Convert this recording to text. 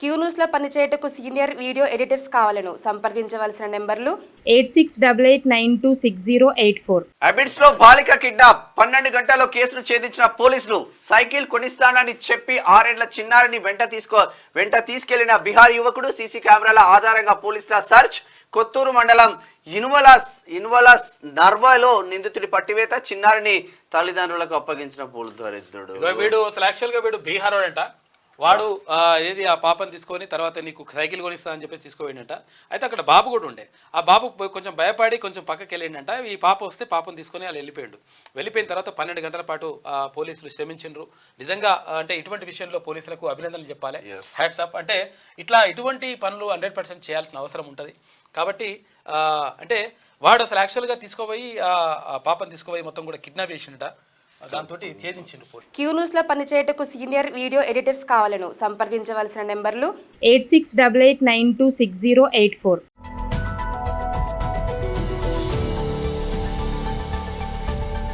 Q news లో పనిచేయటకు senior video editors కావాలను సంప్రదించవలసిన నెంబర్లు 8688960884. అబిడ్స్ లో బాలిక కిడ్నాప్ 12 గంటల్లో కేసును ఛేదించిన పోలీసులు సైకిల్ కొనిస్తానని చెప్పి 6 ఏళ్ల చిన్నారిని వెంట తీసుకెళ్లిన బీహార్ యువకుడు సీసీ కెమెరాల ఆధారంగా పోలీసుల సర్చ్. కొత్తూరు మండలం ఇన్వలస్ నర్వాలో నిందితుడి పట్టివేత, చిన్నారిని తల్లిదండ్రులకు అప్పగించిన పోలీసుడు. వీడు యాక్చువల్గా వీడు బీహార్ వాడంట. వాడు ఏది ఆ పాపను తీసుకొని తర్వాత నీకు సైకిల్ కొనిస్తా అని చెప్పి తీసుకోవేయంట. అయితే అక్కడ బాబు కూడా ఉండే. ఆ బాబు కొంచెం భయపడి కొంచెం పక్కకి వెళ్ళిండంట. ఈ పాప వస్తే పాపను తీసుకొని వాళ్ళు వెళ్ళిపోయిన తర్వాత 12 గంటల పాటు పోలీసులు శ్రమించిండ్రు. నిజంగా అంటే ఇటువంటి విషయంలో పోలీసులకు అభినందనలు చెప్పాలి. Hats up. అంటే ఇటువంటి పనులు 100% చేయాల్సిన అవసరం ఉంటుంది. కాబట్టి అంటే వాడు అసలు యాక్చువల్గా తీసుకుపోయి పాపను తీసుకుపోయి మొత్తం కూడా కిడ్నాప్ చేసిండట. దాంతో ఛేదించిండు. క్యూ న్యూస్ లో పనిచేయటకు సీనియర్ వీడియో ఎడిటర్స్ కావాలను సంప్రదించవలసిన నెంబర్లు 8688926084.